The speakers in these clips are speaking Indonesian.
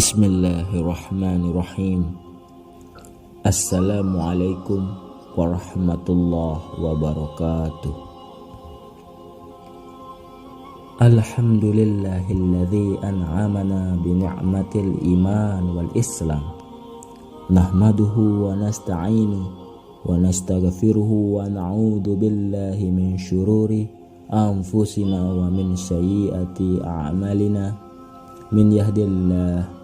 Bismillahirrahmanirrahim. Assalamualaikum warahmatullahi wabarakatuh. Alhamdulillahilladzi an'amana bi ni'matil iman wal islam. Nahmaduhu wa nasta'inu wa nastaghfiruhu wa na'udzu billahi min syururi anfusina wa min sayyiati a'malina. Min yahdillah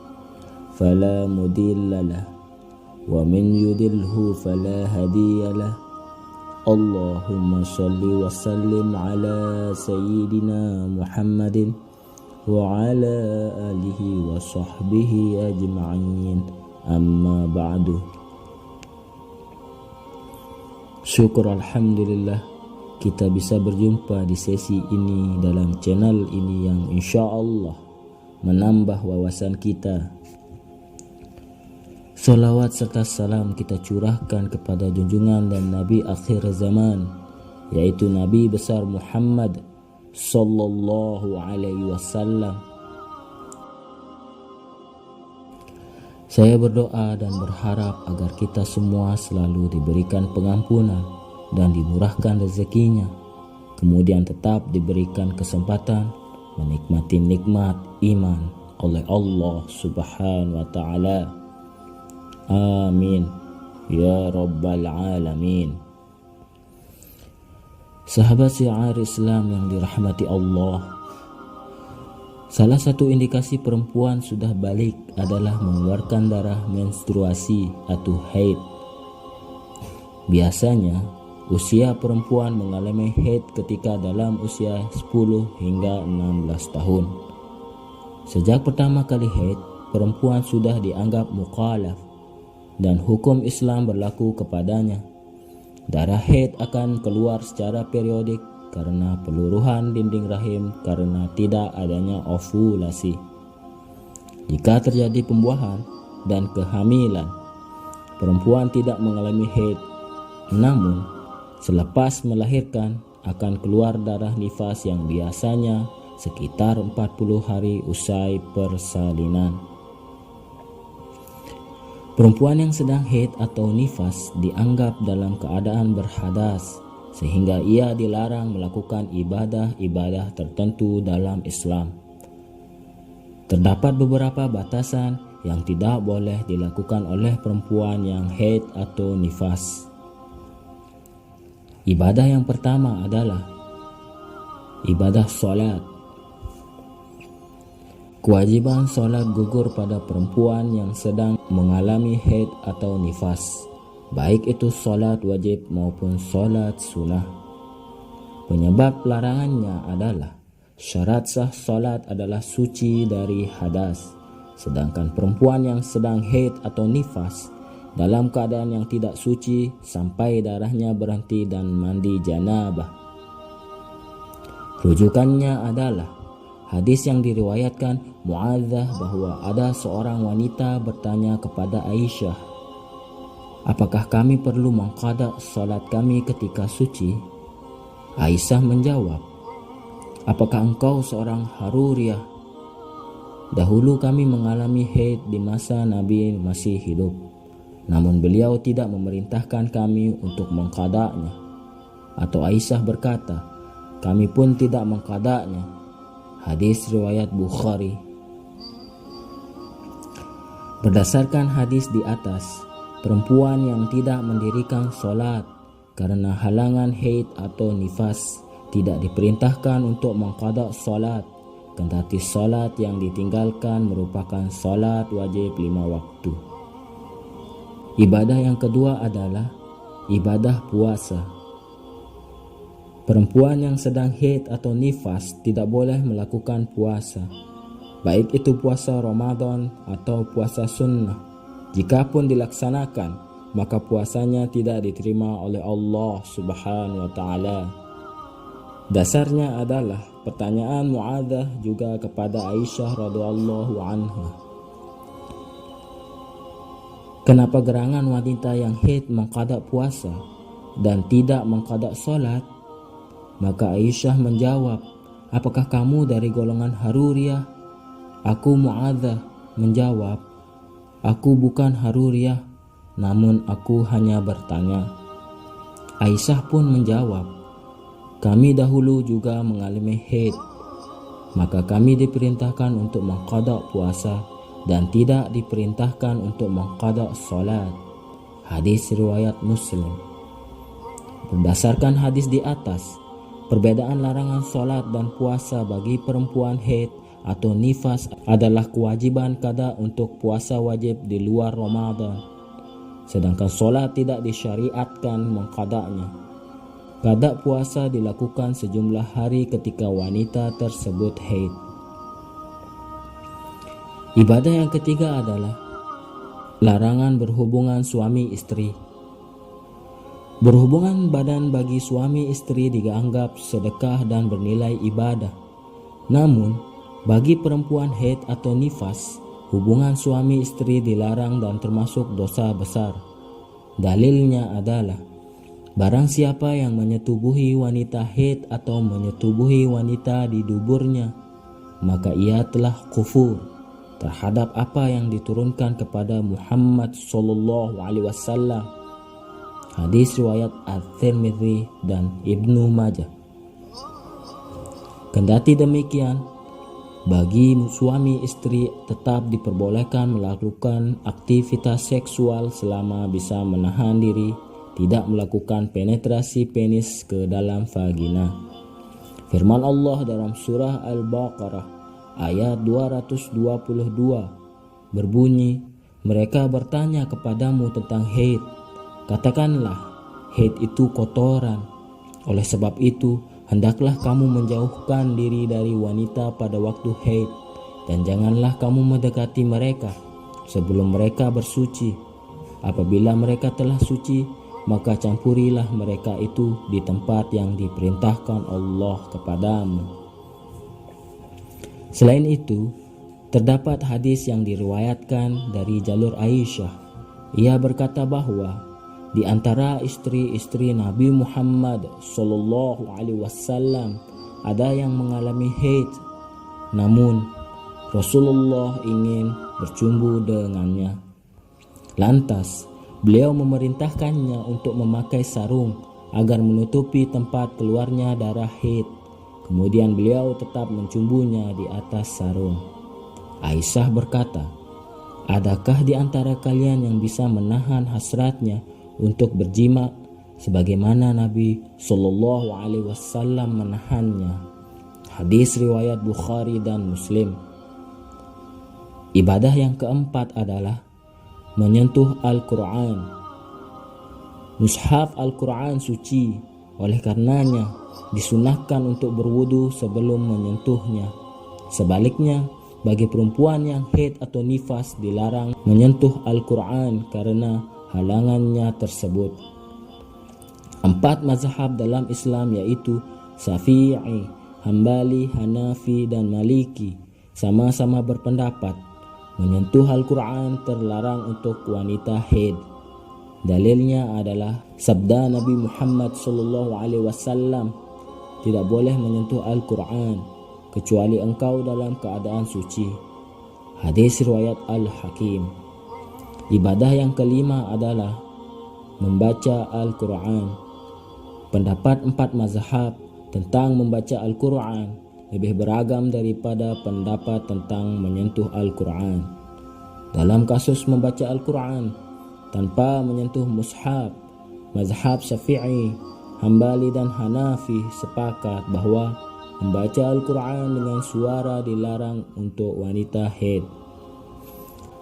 fala mudhillalah wa min yudhilhu fala hadiyalah. Allahumma shalli wa sallim ala sayyidina Muhammadin wa ala alihi wa sahbihi ajma'in, amma ba'du. Syukur alhamdulillah kita bisa berjumpa di sesi ini dalam channel ini yang insyaallah menambah wawasan kita. Salawat serta salam kita curahkan kepada junjungan dan Nabi akhir zaman, yaitu Nabi besar Muhammad sallallahu alaihi wasallam. Saya berdoa dan berharap agar kita semua selalu diberikan pengampunan dan dimurahkan rezekinya, kemudian tetap diberikan kesempatan menikmati nikmat iman oleh Allah subhanahu wa ta'ala. Amin ya rabbal alamin. Sahabat syiar Islam yang dirahmati Allah, salah satu indikasi perempuan sudah balik adalah mengeluarkan darah menstruasi atau haid. Biasanya usia perempuan mengalami haid ketika dalam usia 10 hingga 16 tahun. Sejak pertama kali haid, perempuan sudah dianggap mukallaf dan hukum Islam berlaku kepadanya. Darah haid akan keluar secara periodik karena peluruhan dinding rahim karena tidak adanya ovulasi. Jika terjadi pembuahan dan kehamilan, perempuan tidak mengalami haid, namun selepas melahirkan akan keluar darah nifas yang biasanya sekitar 40 hari usai persalinan. Perempuan yang sedang haid atau nifas dianggap dalam keadaan berhadas, sehingga ia dilarang melakukan ibadah-ibadah tertentu dalam Islam. Terdapat beberapa batasan yang tidak boleh dilakukan oleh perempuan yang haid atau nifas. Ibadah yang pertama adalah ibadah sholat. Kewajiban sholat gugur pada perempuan yang sedang mengalami haid atau nifas, baik itu sholat wajib maupun sholat sunnah. Penyebab larangannya adalah syarat sah sholat adalah suci dari hadas, sedangkan perempuan yang sedang haid atau nifas dalam keadaan yang tidak suci sampai darahnya berhenti dan mandi janabah. Rujukannya adalah hadis yang diriwayatkan Muadzah bahwa ada seorang wanita bertanya kepada Aisyah, apakah kami perlu mengqada salat kami ketika suci? Aisyah menjawab, apakah engkau seorang haruriyah? Dahulu kami mengalami haid di masa Nabi masih hidup, namun beliau tidak memerintahkan kami untuk mengqadanya. Atau Aisyah berkata, kami pun tidak mengqadanya. Hadis riwayat Bukhari. Berdasarkan hadis di atas, perempuan yang tidak mendirikan sholat karena halangan haid atau nifas tidak diperintahkan untuk mengqada sholat, kendati sholat yang ditinggalkan merupakan sholat wajib 5 waktu. Ibadah yang kedua adalah ibadah puasa. Perempuan yang sedang haid atau nifas tidak boleh melakukan puasa, baik itu puasa Ramadan atau puasa sunnah. Jikapun dilaksanakan, maka puasanya tidak diterima oleh Allah subhanahu wa ta'ala. Dasarnya adalah pertanyaan Muadzah juga kepada Aisyah radhiyallahu anha, kenapa gerangan wanita yang haid mengqada puasa dan tidak mengqada salat? Maka Aisyah menjawab, apakah kamu dari golongan haruriyah? Aku Muadzah, menjawab, "Aku bukan Haruriyah, namun aku hanya bertanya." Aisyah pun menjawab, "Kami dahulu juga mengalami haid, maka kami diperintahkan untuk mengqada puasa dan tidak diperintahkan untuk mengqada salat." Hadis riwayat Muslim. Berdasarkan hadis di atas, perbedaan larangan salat dan puasa bagi perempuan haid atau nifas adalah kewajiban qada untuk puasa wajib di luar Ramadan, sedangkan solat tidak disyariatkan mengqadanya. Qada puasa dilakukan sejumlah hari ketika wanita tersebut haid. Ibadah yang ketiga adalah larangan berhubungan suami istri. Berhubungan badan bagi suami istri dianggap sedekah dan bernilai ibadah. Namun, bagi perempuan haid atau nifas, hubungan suami istri dilarang dan termasuk dosa besar. Dalilnya adalah, barang siapa yang menyetubuhi wanita haid atau menyetubuhi wanita di duburnya, maka ia telah kufur terhadap apa yang diturunkan kepada Muhammad SAW. Hadis riwayat At-Tirmidzi dan Ibnu Majah. Kendati demikian, bagi suami istri tetap diperbolehkan melakukan aktivitas seksual selama bisa menahan diri tidak melakukan penetrasi penis ke dalam vagina. Firman Allah dalam surah Al-Baqarah ayat 222 berbunyi, "Mereka bertanya kepadamu tentang haid. Katakanlah, haid itu kotoran. Oleh sebab itu, hendaklah kamu menjauhkan diri dari wanita pada waktu haid, dan janganlah kamu mendekati mereka sebelum mereka bersuci. Apabila mereka telah suci, maka campurilah mereka itu di tempat yang diperintahkan Allah kepadamu." Selain itu, terdapat hadis yang diriwayatkan dari jalur Aisyah. Ia berkata bahwa di antara istri-istri Nabi Muhammad SAW ada yang mengalami haid, namun Rasulullah ingin bercumbu dengannya. Lantas beliau memerintahkannya untuk memakai sarung agar menutupi tempat keluarnya darah haid. Kemudian beliau tetap mencumbunya di atas sarung. Aisyah berkata, "Adakah di antara kalian yang bisa menahan hasratnya untuk berjima sebagaimana Nabi SAW menahannya?" Hadis riwayat Bukhari dan Muslim. Ibadah yang keempat adalah menyentuh Al-Quran. Mushaf Al-Quran suci, oleh karenanya disunahkan untuk berwudu sebelum menyentuhnya. Sebaliknya, bagi perempuan yang haid atau nifas dilarang menyentuh Al-Quran karena halangannya tersebut. 4 mazhab dalam Islam yaitu Syafi'i, Hambali, Hanafi, dan Maliki sama-sama berpendapat menyentuh Al-Quran terlarang untuk wanita haid. Dalilnya adalah sabda Nabi Muhammad SAW, "Tidak boleh menyentuh Al-Quran kecuali engkau dalam keadaan suci." Hadis riwayat Al-Hakim. Ibadah yang kelima adalah membaca Al-Quran. Pendapat 4 mazhab tentang membaca Al-Quran lebih beragam daripada pendapat tentang menyentuh Al-Quran. Dalam kasus membaca Al-Quran tanpa menyentuh mushaf, mazhab Syafi'i, Hambali, dan Hanafi sepakat bahwa membaca Al-Quran dengan suara dilarang untuk wanita haid.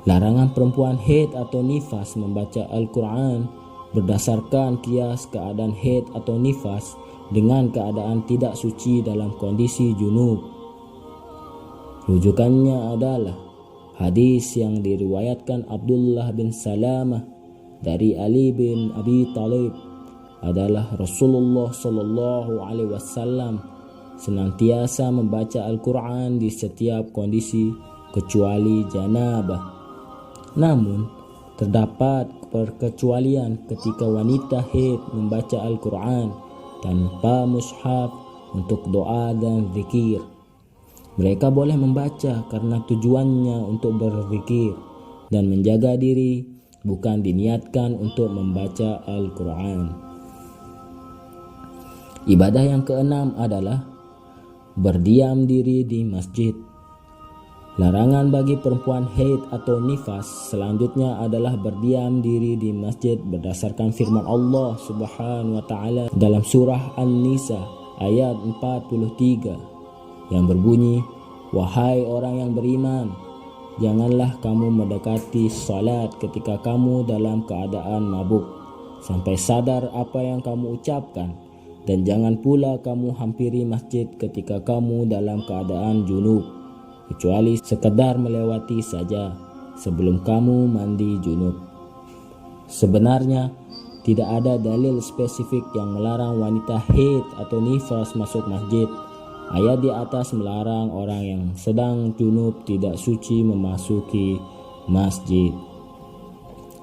Larangan perempuan haid atau nifas membaca Al-Quran berdasarkan kias keadaan haid atau nifas dengan keadaan tidak suci dalam kondisi junub. Rujukannya adalah hadis yang diriwayatkan Abdullah bin Salamah dari Ali bin Abi Thalib adalah Rasulullah SAW senantiasa membaca Al-Quran di setiap kondisi kecuali janabah. Namun, terdapat perkecualian ketika wanita haid membaca Al-Quran tanpa mushaf untuk doa dan zikir. Mereka boleh membaca karena tujuannya untuk berzikir dan menjaga diri, bukan diniatkan untuk membaca Al-Quran. Ibadah yang keenam adalah berdiam diri di masjid. Larangan bagi perempuan haid atau nifas selanjutnya adalah berdiam diri di masjid berdasarkan firman Allah Subhanahu wa taala dalam surah An-Nisa ayat 43 yang berbunyi, "Wahai orang yang beriman, janganlah kamu mendekati salat ketika kamu dalam keadaan mabuk sampai sadar apa yang kamu ucapkan, dan jangan pula kamu hampiri masjid ketika kamu dalam keadaan junub, kecuali sekedar melewati saja sebelum kamu mandi junub." Sebenarnya tidak ada dalil spesifik yang melarang wanita haid atau nifas masuk masjid. Ayat di atas melarang orang yang sedang junub tidak suci memasuki masjid.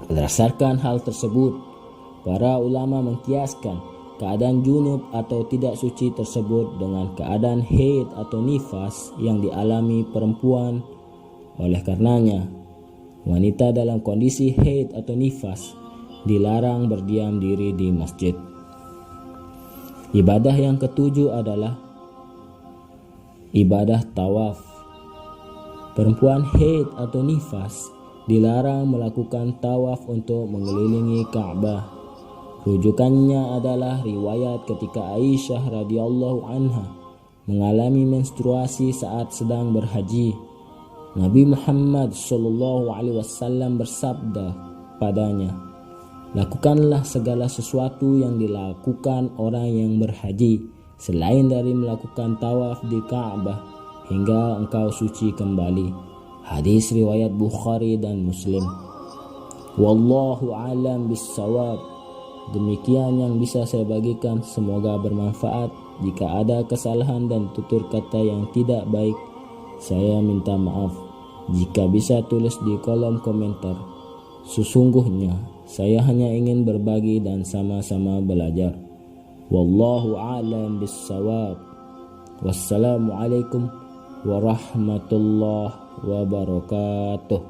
Berdasarkan hal tersebut, para ulama mengkiaskan keadaan junub atau tidak suci tersebut dengan keadaan haid atau nifas yang dialami perempuan. Oleh karenanya, wanita dalam kondisi haid atau nifas dilarang berdiam diri di masjid. Ibadah yang ketujuh adalah ibadah tawaf. Perempuan haid atau nifas dilarang melakukan tawaf untuk mengelilingi Ka'bah. Rujukannya adalah riwayat ketika Aisyah radhiyallahu anha mengalami menstruasi saat sedang berhaji. Nabi Muhammad sallallahu alaihi wasallam bersabda padanya, "Lakukanlah segala sesuatu yang dilakukan orang yang berhaji selain dari melakukan tawaf di Ka'bah hingga engkau suci kembali." Hadis riwayat Bukhari dan Muslim. Wallahu a'lam bissawab. Demikian yang bisa saya bagikan, semoga bermanfaat. Jika ada kesalahan dan tutur kata yang tidak baik, saya minta maaf. Jika bisa tulis di kolom komentar. Sesungguhnya saya hanya ingin berbagi dan sama-sama belajar. Wallahu a'lam bissawab. Wassalamualaikum warahmatullahi wabarakatuh.